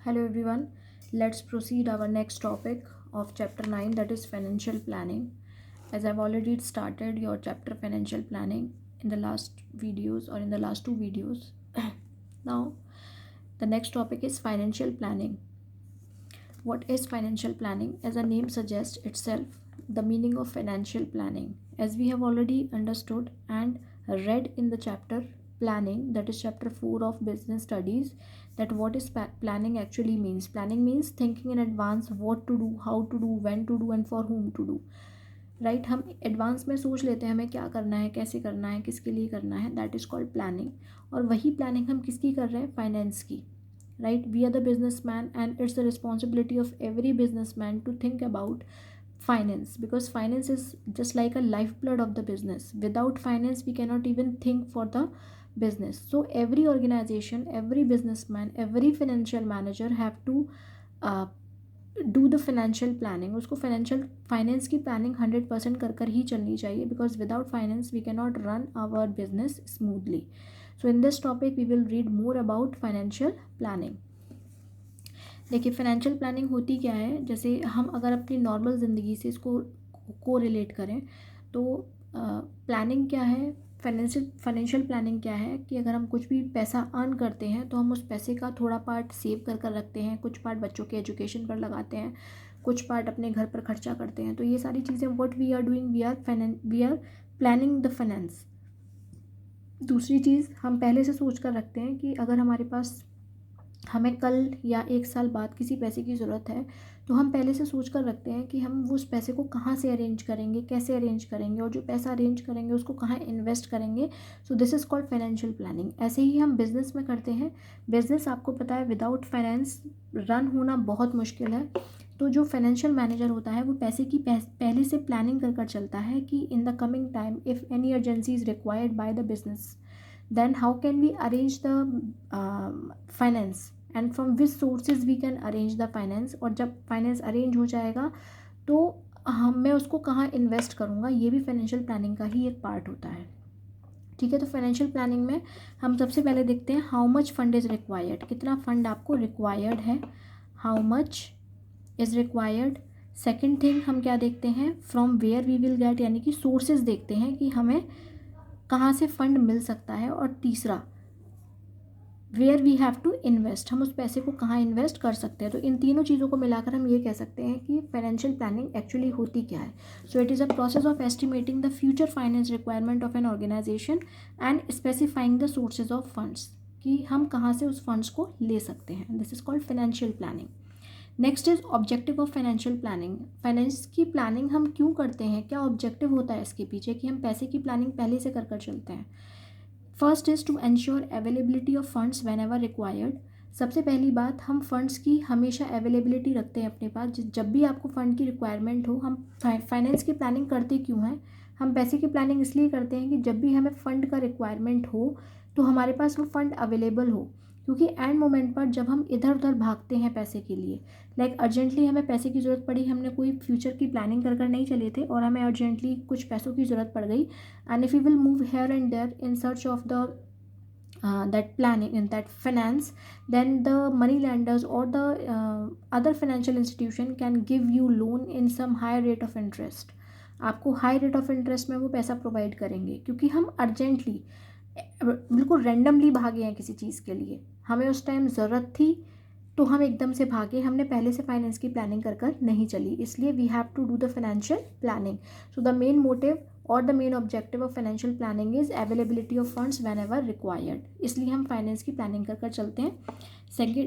Hello everyone, let's proceed our next topic of chapter 9, that is financial planning. As I've already started your chapter financial planning in the last videos or in the last two videos. Now the next topic is financial planning. What is financial planning? As the name suggests itself, the meaning of financial planning, as we have already understood and read in the chapter planning, that is chapter 4 of business studies, that what is planning actually means. Planning means thinking in advance what to do, how to do, when to do and for whom to do. Right हम advance में सोच लेते हैं हमें क्या करना है, कैसे करना है, किसके लिए करना है. That is called planning. और वही प्लानिंग हम किसकी कर रहे हैं? फाइनेंस की. Right, we are the businessman and it's the responsibility of every businessman to think about finance, because finance is just like a lifeblood of the business. Without finance we cannot even think for the business. So every organization, every businessman, every financial manager have to do the financial planning. उसको finance की planning 100% कर ही चलनी चाहिए, because without finance we cannot run our business smoothly. So in this topic we will read more about financial planning. देखिए financial planning होती क्या है. जैसे हम अगर अपनी नॉर्मल ज़िंदगी से इसको को रिलेट करें तो प्लानिंग क्या है, फाइनेंशियल प्लानिंग क्या है कि अगर हम कुछ भी पैसा अर्न करते हैं तो हम उस पैसे का थोड़ा पार्ट सेव कर रखते हैं, कुछ पार्ट बच्चों के एजुकेशन पर लगाते हैं, कुछ पार्ट अपने घर पर खर्चा करते हैं. तो ये सारी चीज़ें what we are doing, we are planning the finance. दूसरी चीज़, हम पहले से सोच कर रखते हैं कि अगर हमारे पास हमें कल या एक साल बाद किसी पैसे की ज़रूरत है तो हम पहले से सोच कर रखते हैं कि हम उस पैसे को कहाँ से अरेंज करेंगे, कैसे अरेंज करेंगे, और जो पैसा अरेंज करेंगे उसको कहाँ इन्वेस्ट करेंगे. So this is called financial planning. ऐसे ही हम बिज़नेस में करते हैं. बिज़नेस आपको पता है विदाउट फाइनेंस रन होना बहुत मुश्किल है. तो जो फाइनेंशियल मैनेजर होता है वो पैसे की पहले से प्लानिंग कर चलता है कि in the coming time if any urgency is required by the business, then how can we arrange the finance and from which sources we can arrange the finance. और जब फाइनेंस अरेंज हो जाएगा तो मैं उसको कहाँ इन्वेस्ट करूँगा, ये भी फाइनेंशियल प्लानिंग का ही एक पार्ट होता है. ठीक है, तो फाइनेंशियल प्लानिंग में हम सबसे पहले देखते हैं how much fund is required. कितना फंड आपको रिक्वायर्ड है, how much is required. Second thing हम क्या देखते हैं, from where we will get, यानी कि सोर्सेज देखते हैं कि हमें कहाँ से फंड मिल सकता है. और तीसरा where we have to invest, हम उस पैसे को कहाँ इन्वेस्ट कर सकते हैं. तो इन तीनों चीज़ों को मिलाकर हम ये कह सकते हैं कि फाइनेंशियल प्लानिंग एक्चुअली होती क्या है. So it is a process of estimating the future finance requirement of an organization and specifying the sources of funds, कि हम कहाँ से उस फंड्स को ले सकते हैं. This is called financial planning. Next is objective of financial planning. Finance की प्लानिंग हम क्यों करते हैं, क्या ऑब्जेक्टिव होता है इसके पीछे कि हम पैसे की प्लानिंग पहले से कर चलते हैं. First is to ensure availability of funds whenever required. सबसे पहली बात, हम फंड्स की हमेशा अवेलेबिलिटी रखते हैं अपने पास. जब भी आपको फंड की रिक्वायरमेंट हो, हम फाइनेंस की प्लानिंग करते क्यों हैं, हम पैसे की प्लानिंग इसलिए करते हैं कि जब भी हमें फ़ंड का रिक्वायरमेंट हो तो हमारे पास वो फ़ंड अवेलेबल हो. क्योंकि एंड मोमेंट पर जब हम इधर उधर भागते हैं पैसे के लिए, लाइक अर्जेंटली हमें पैसे की ज़रूरत पड़ी, हमने कोई फ्यूचर की प्लानिंग कर नहीं चले थे और हमें अर्जेंटली कुछ पैसों की ज़रूरत पड़ गई, and if you will move here and there in search of the that planning and that finance, then the money lenders or the other financial institution can give you loan in some high rate of interest. आपको high rate of interest में वो पैसा provide करेंगे, क्योंकि हम urgently बिल्कुल randomly भागे हैं किसी चीज़ के लिए, हमें उस टाइम ज़रूरत थी तो हम एकदम से भागे, हमने पहले से फाइनेंस की प्लानिंग कर नहीं चली. इसलिए we have to do the financial planning. So the main motive और the main objective of financial planning is availability of funds whenever required. इसलिए हम फाइनेंस की प्लानिंग कर चलते हैं.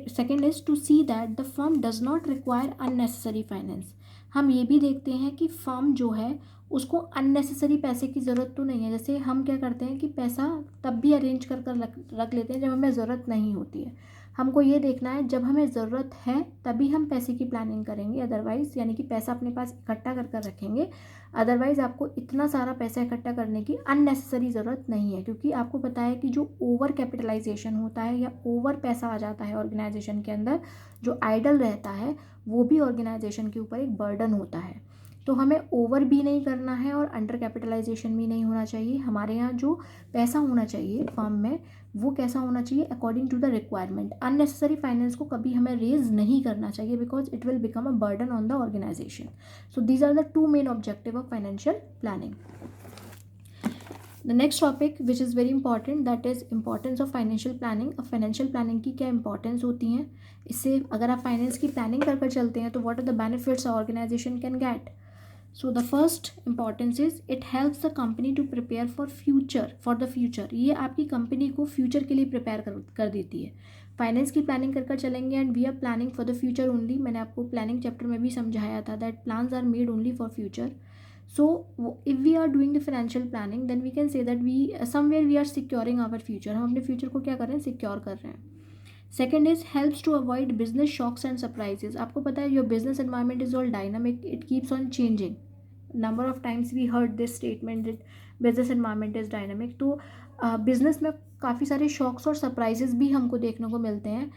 Second is to see that the firm does not require unnecessary finance. हम ये भी देखते हैं कि फर्म जो है उसको अननेसेसरी पैसे की ज़रूरत तो नहीं है. जैसे हम क्या करते हैं कि पैसा तब भी अरेंज कर रख लेते हैं जब हमें ज़रूरत नहीं होती है. हमको ये देखना है जब हमें ज़रूरत है तभी हम पैसे की प्लानिंग करेंगे, अदरवाइज़ यानी कि पैसा अपने पास इकट्ठा कर रखेंगे. अदरवाइज़ आपको इतना सारा पैसा इकट्ठा करने की अननेसेसरी ज़रूरत नहीं है, क्योंकि आपको पता है कि जो ओवर कैपिटलाइजेशन होता है या ओवर पैसा आ जाता है ऑर्गेनाइजेशन के अंदर, जो आइडल रहता है वो भी ऑर्गेनाइजेशन के ऊपर एक बर्डन होता है. तो हमें ओवर भी नहीं करना है और अंडर कैपिटलाइजेशन भी नहीं होना चाहिए. हमारे यहाँ जो पैसा होना चाहिए फर्म में वो कैसा होना चाहिए, according to the requirement. Unnecessary finance को कभी हमें रेज नहीं करना चाहिए because it will become a burden on the organization. So these are the two main objective of financial planning. The next topic which is very important that is importance of financial planning. अब financial planning की क्या importance होती हैं, इससे अगर आप finance की planning कर कर चलते हैं तो what are the benefits organization can get. So the first importance is it helps the company to prepare for the future. ये आपकी कंपनी को फ्यूचर के लिए प्रिपेयर कर देती है। फाइनेंस की प्लानिंग कर कर चलेंगे and we are planning for the future only. मैंने आपको प्लानिंग चैप्टर में भी समझाया था that plans are made only for future. So if we are doing the financial planning then we can say that we somewhere we are securing our future। हम अपने future को क्या कर रहे हैं, सिक्योर कर रहे हैं। Second is helps to avoid business shocks and surprises. आपको पता है your business environment is all dynamic, it keeps on changing. Number of times we heard this statement that business environment is dynamic. तो business में काफ़ी सारे shocks और surprises भी हमको देखने को मिलते हैं।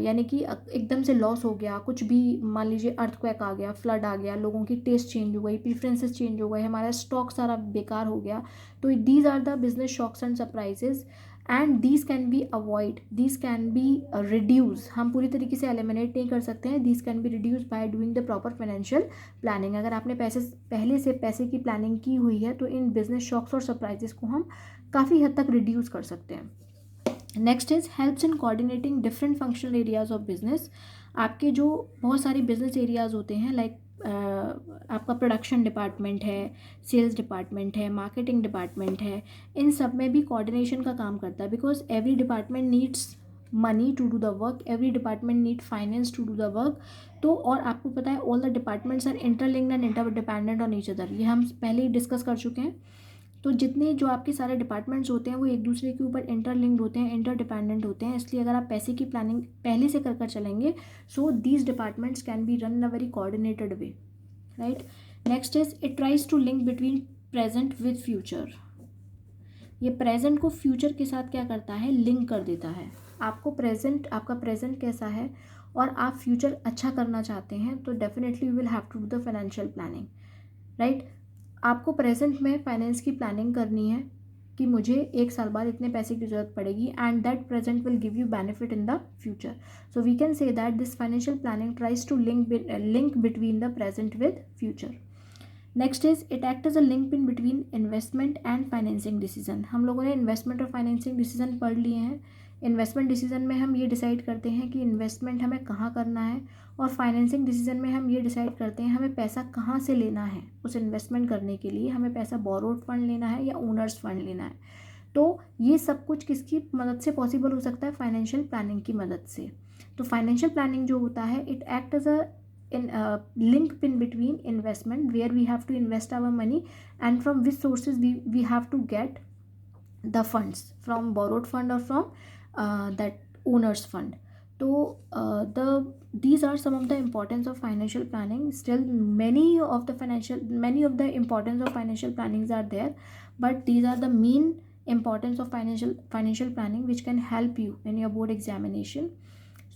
यानी कि एकदम से लॉस हो गया, कुछ भी मान लीजिए अर्थक्वेक आ गया, फ्लड आ गया, लोगों की टेस्ट चेंज हो गई, प्रेफरेंसेस चेंज हो गए, हमारा स्टॉक सारा बेकार हो गया। तो these are the business shocks and surprises and these can be avoid, these can be reduce. हम पूरी तरीके से एलिमिनेट नहीं कर सकते हैं, these can be reduce by doing the proper financial planning. अगर आपने पहले से पैसे की प्लानिंग की हुई है तो इन बिजनेस शॉक्स और सरप्राइजेस को हम काफ़ी हद तक रिड्यूस कर सकते हैं। Next is helps in coordinating different functional areas of business. आपके जो बहुत सारे बिजनेस एरियाज होते हैं लाइक आपका प्रोडक्शन डिपार्टमेंट है, सेल्स डिपार्टमेंट है, मार्केटिंग डिपार्टमेंट है, इन सब में भी कोऑर्डिनेशन का काम करता है because every department needs money to do the work, every department need finance to do the work. तो और आपको पता है all the departments are interlinked and interdependent on each other. ये हम पहले ही डिस्कस कर चुके हैं। तो जितने जो आपके सारे डिपार्टमेंट्स होते हैं वो एक दूसरे के ऊपर इंटरलिंक्ड होते हैं, इंटरडिपेंडेंट होते हैं। इसलिए अगर आप पैसे की प्लानिंग पहले से कर कर चलेंगे so these departments can be run in a very coordinated way, right. Next is it tries to link between present with future. ये प्रेजेंट को फ्यूचर के साथ क्या करता है, लिंक कर देता है। आपको प्रेजेंट, आपका प्रेजेंट कैसा है और आप फ्यूचर अच्छा करना चाहते हैं तो definitely you will have to do the financial planning, right. आपको प्रेजेंट में फाइनेंस की प्लानिंग करनी है कि मुझे एक साल बाद इतने पैसे की ज़रूरत पड़ेगी and that present will give you benefit in the future. So we can say that this financial planning tries to link between the present with future. Next is it act as a link in between investment and financing decision. हम लोगों ने investment और financing decision पढ़ लिए हैं। Investment decision में हम ये डिसाइड करते हैं कि इन्वेस्टमेंट हमें कहाँ करना है और फाइनेंसिंग डिसीजन में हम ये डिसाइड करते हैं हमें पैसा कहाँ से लेना है। उस इन्वेस्टमेंट करने के लिए हमें पैसा बोरोड फंड लेना है या ओनर्स फंड लेना है। तो ये सब कुछ किसकी मदद से पॉसिबल हो सकता है, फाइनेंशियल प्लानिंग की मदद से। तो फाइनेंशियल प्लानिंग जो होता है it act as a link in between investment where we have to invest our money and from which sources we have to get the funds, from borrowed fund or from that owner's fund. So these are some of the importance of financial planning. Still many of the importance of financial plannings are there, but these are the main importance of financial planning which can help you in your board examination.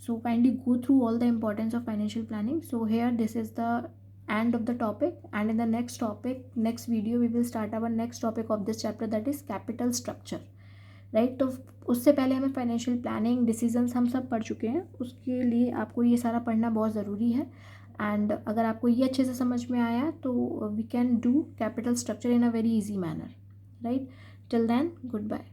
So kindly go through all the importance of financial planning. So here this is the end of the topic and in the next video we will start our next topic of this chapter, that is capital structure, right। तो उससे पहले हमें financial planning decisions हम सब पढ़ चुके हैं, उसके लिए आपको ये सारा पढ़ना बहुत ज़रूरी है। एंड अगर आपको ये अच्छे से समझ में आया तो we can do capital structure in a very easy manner, right. Till then good bye.